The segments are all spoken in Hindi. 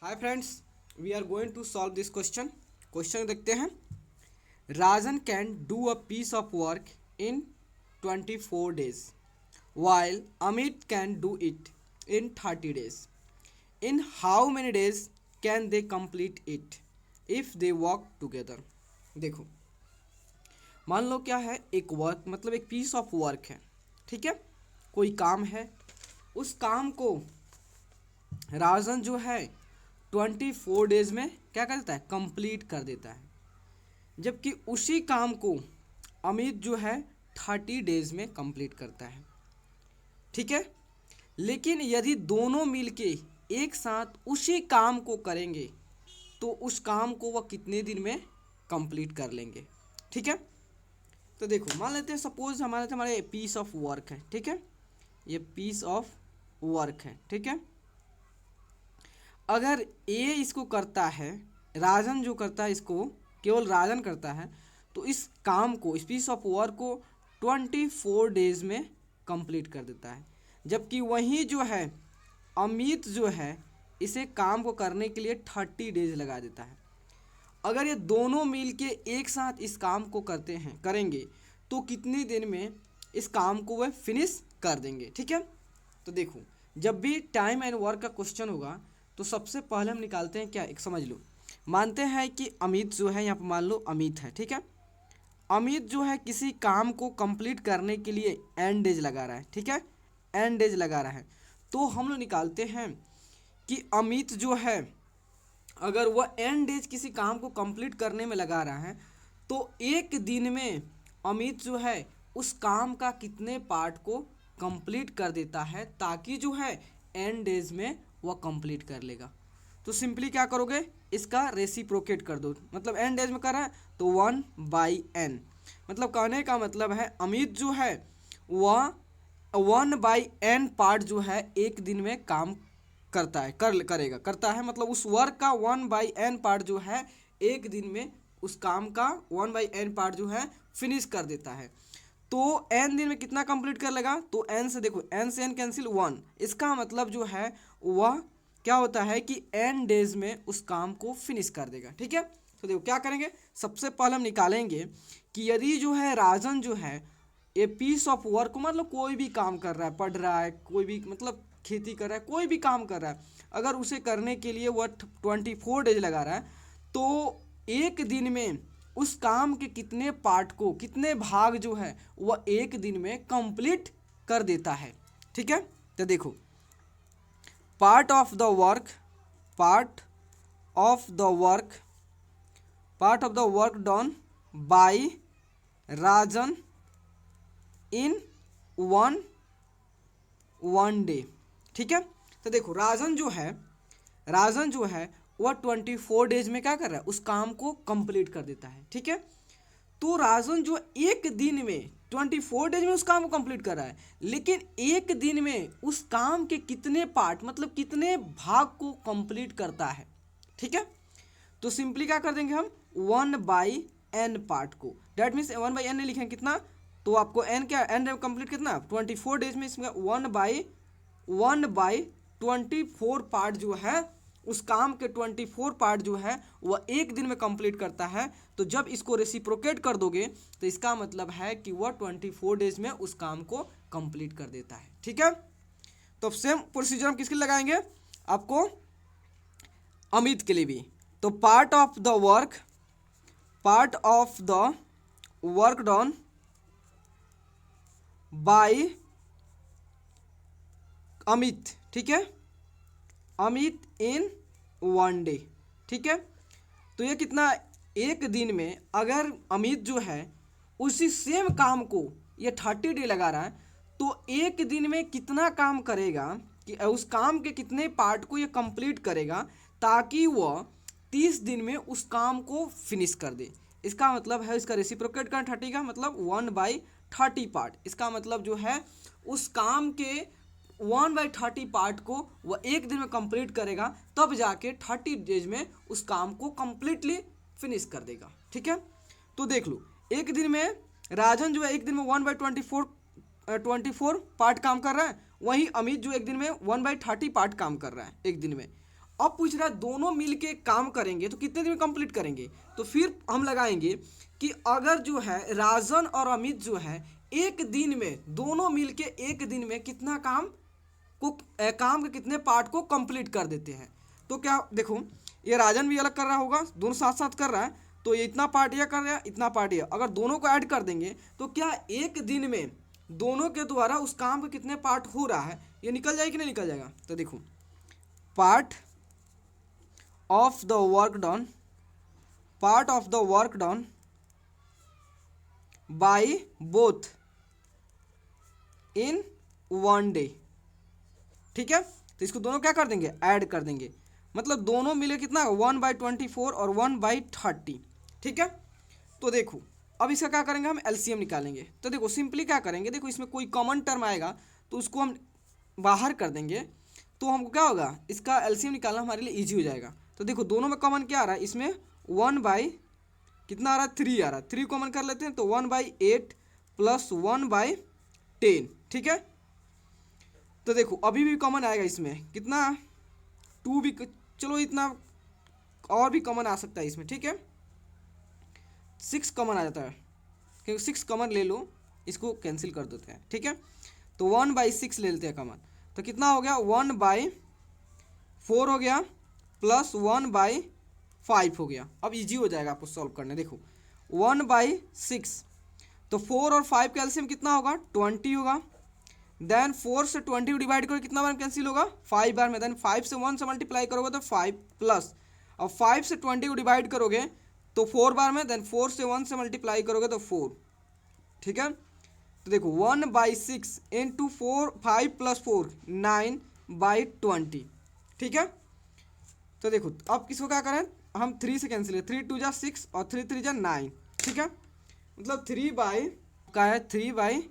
Hi friends, we are going to solve this question. Question देखते हैं। Rajan can do a piece of work in 24 days while Amit can do it in 30 days. In how many days can they complete it if they work together? देखो, मान लो क्या है, एक वर्क मतलब एक पीस ऑफ वर्क है। ठीक है, कोई काम है, उस काम को राजन जो है 24 डेज में क्या कर देता है, कंप्लीट कर देता है। जबकि उसी काम को अमित जो है 30 डेज में कंप्लीट करता है। ठीक है, लेकिन यदि दोनों मिलके एक साथ उसी काम को करेंगे तो उस काम को वह कितने दिन में कंप्लीट कर लेंगे। ठीक है, तो देखो, मान लेते हैं सपोज हमारे पीस ऑफ वर्क है। ठीक है, ये पीस ऑफ वर्क है। ठीक है, अगर ए इसको करता है, राजन जो करता है इसको केवल राजन करता है, तो इस काम को, इस पीस ऑफ वर्क को 24 डेज में कंप्लीट कर देता है। जबकि वहीं जो है अमित जो है इसे काम को करने के लिए 30 डेज लगा देता है। अगर ये दोनों मिलके एक साथ इस काम को करेंगे तो कितने दिन में इस काम को वह फिनिश कर देंगे। ठीक है, तो देखो, जब भी टाइम एंड वर्क का क्वेश्चन होगा तो सबसे पहले हम निकालते हैं क्या, एक समझ लो, मानते हैं कि अमित जो है, यहाँ पर मान लो अमित है। ठीक है, अमित जो है किसी काम को कंप्लीट करने के लिए एन डेज लगा रहा है। ठीक है, एन डेज लगा रहा है, तो हम लोग निकालते हैं कि अमित जो है अगर वह एन डेज किसी काम को कंप्लीट करने में लगा रहा है तो एक दिन में अमित जो है उस काम का कितने पार्ट को कंप्लीट कर देता है, ताकि जो है एन डेज में वह कंप्लीट कर लेगा। तो सिंपली क्या करोगे, इसका रेसिप्रोकेट कर दो। मतलब एन डेज में कर रहा है तो 1/n, मतलब कहने का मतलब है अमित जो है वह 1/n पार्ट जो है एक दिन में काम करता है, करता है, मतलब उस वर्क का 1/n पार्ट जो है एक दिन में उस काम का 1/n पार्ट जो है फिनिश कर देता है। तो n दिन में कितना कंप्लीट कर लेगा, तो n से देखो, n से n कैंसिल 1, इसका मतलब जो है वह क्या होता है कि n डेज में उस काम को फिनिश कर देगा। ठीक है, तो देखो क्या करेंगे, सबसे पहले हम निकालेंगे कि यदि जो है राजन जो है ये पीस ऑफ वर्क, मतलब कोई भी काम कर रहा है, पढ़ रहा है, कोई भी मतलब खेती कर रहा है, कोई भी काम कर रहा है, अगर उसे करने के लिए वह 24 डेज लगा रहा है तो एक दिन में उस काम के कितने पार्ट को, कितने भाग जो है वह एक दिन में कंप्लीट कर देता है। ठीक है, तो देखो, part of the work done by Rajan in one day. ठीक है, तो देखो, राजन जो है वह 24 डेज में क्या कर रहा है, उस काम को कंप्लीट कर देता है। ठीक है, तो राजन जो एक दिन में 24 डेज में उस काम को कंप्लीट कर रहा है, लेकिन एक दिन में उस काम के कितने पार्ट, मतलब कितने भाग को कंप्लीट करता है। ठीक है, तो सिंपली क्या कर देंगे हम, 1/n पार्ट को, डेट मीन्स 1/n नहीं लिखेंगे कितना, तो आपको n क्या, n कंप्लीट कितना 24 डेज में, इसमें 1/24 पार्ट जो है उस काम के 24 पार्ट जो है वह एक दिन में कंप्लीट करता है। तो जब इसको रेसिप्रोकेट कर दोगे तो इसका मतलब है कि वह 24 डेज में उस काम को कंप्लीट कर देता है। ठीक है, तो सेम प्रोसीजर हम किसके लिए लगाएंगे, आपको अमित के लिए भी। तो part of the work done by Amit. ठीक है, अमित इन वन डे। ठीक है, तो ये कितना, एक दिन में अगर अमित जो है उसी सेम काम को ये 30 डे लगा रहा है तो एक दिन में कितना काम करेगा, कि उस काम के कितने पार्ट को ये कंप्लीट करेगा, ताकि वह 30 दिन में उस काम को फिनिश कर दे। इसका मतलब है, इसका रेसिप्रोकेट करना 30 का मतलब 1/30 पार्ट, इसका मतलब जो है उस काम के 1/30 पार्ट को वह एक दिन में कंप्लीट करेगा, तब जाके 30 डेज में उस काम को कंप्लीटली फिनिश कर देगा। ठीक है, तो देख लो, एक दिन में राजन जो है एक दिन में 1/24 पार्ट काम कर रहा है, वहीं अमित जो एक दिन में 1/30 पार्ट काम कर रहा है एक दिन में। अब पूछ रहा है दोनों मिल के काम करेंगे तो कितने दिन में कंप्लीट करेंगे। तो फिर हम लगाएंगे कि अगर जो है राजन और अमित जो है एक दिन में, दोनों मिल के एक दिन में कितना काम के कितने पार्ट को कंप्लीट कर देते हैं। तो क्या देखो, ये राजन भी अलग कर रहा होगा, दोनों साथ साथ कर रहा है, तो ये इतना पार्ट ये कर रहा है, इतना पार्ट ये, अगर दोनों को ऐड कर देंगे तो क्या एक दिन में दोनों के द्वारा उस काम के कितने पार्ट हो रहा है ये निकल जाएगा कि नहीं निकल जाएगा। तो देखो, part of the work done by both in one day. ठीक है, तो इसको दोनों क्या कर देंगे, ऐड कर देंगे, मतलब दोनों मिले कितना 1/24 और 1/30। ठीक है, तो देखो अब इसका क्या करेंगे, हम एलसीएम निकालेंगे। तो देखो सिंपली क्या करेंगे, देखो इसमें कोई कॉमन टर्म आएगा तो उसको हम बाहर कर देंगे, तो हमको क्या होगा, इसका एलसीएम निकालना हमारे लिए इजी हो जाएगा। तो देखो दोनों में कॉमन क्या आ रहा है, इसमें 1 कितना आ रहा है, 3 आ रहा है, 3 कॉमन कर लेते हैं तो 1/8 प्लस 1/10। ठीक है, तो देखो अभी भी कॉमन आएगा इसमें कितना 2 भी, चलो इतना और भी कॉमन आ सकता है इसमें। ठीक है, 6 कॉमन आ जाता है, क्योंकि 6 कॉमन ले लो, इसको कैंसिल कर देते हैं। ठीक है, तो 1/6 ले लेते हैं कॉमन, तो कितना हो गया 1/4 हो गया प्लस 1/5 हो गया। अब इजी हो जाएगा आपको सॉल्व करने। देखो 1/6, तो 4 और 5 का एलसीएम कितना होगा 20 होगा, देन 4 से 20 को डिवाइड करो कितना बार कैंसिल होगा 5 बार में, देन 5 से 1 से मल्टीप्लाई करोगे तो 5 प्लस, अब 5 से 20 को डिवाइड करोगे तो 4 बार में, देन 4 से 1 से मल्टीप्लाई करोगे तो 4। ठीक है, तो देखो 1/6 इंटू 5 प्लस 4 9/20। ठीक है, तो देखो अब किसको क्या करें, हम 3 से कैंसिल है, 3 2 जा 6 और 3 3 जा 9। ठीक है, मतलब 3 का है 3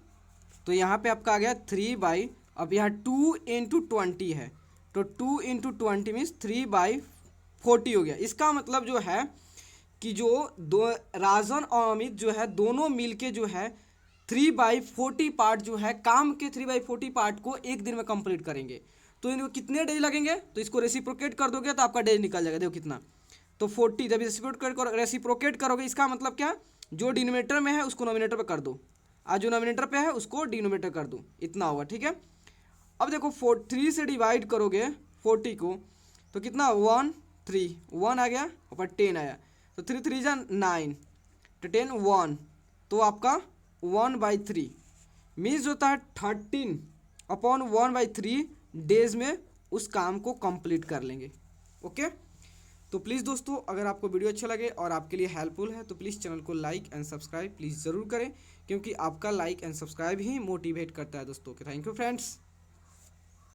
तो यहाँ पे आपका आ गया 3 अब यहाँ 2 इंटू 20 है, तो 2 इंटू 20 मीन्स 3/40 हो गया। इसका मतलब जो है कि जो दो राजन और अमित जो है दोनों मिलके जो है 3/40 पार्ट जो है काम के 3/40 पार्ट को एक दिन में कंप्लीट करेंगे। तो इनको कितने डेज लगेंगे, तो इसको रेसिप्रोकेट कर दोगे तो आपका डेज निकल जाएगा। देखो कितना, तो 40 जब रेसिप्रोकेट करोगे इसका मतलब क्या, जो डिनोमिनेटर में है उसको नोमिनेटर पे कर दो, आज जो नोमिनेटर पे है उसको डिनोमिनेटर कर दो, इतना होगा। ठीक है, अब देखो 3 से डिवाइड करोगे 40 को तो कितना 1 आ गया, ऊपर 10 आया, तो 3 3 जा 9, तो 10 1, तो आपका 1/3 मीन्स जो होता है 13/1/3 डेज में उस काम को कंप्लीट कर लेंगे। ओके, तो प्लीज़ दोस्तों अगर आपको वीडियो अच्छा लगे और आपके लिए हेल्पफुल है तो प्लीज़ चैनल को लाइक एंड सब्सक्राइब प्लीज़ ज़रूर करें, क्योंकि आपका like and subscribe he motivate करता है दोस्तों। Thank you friends.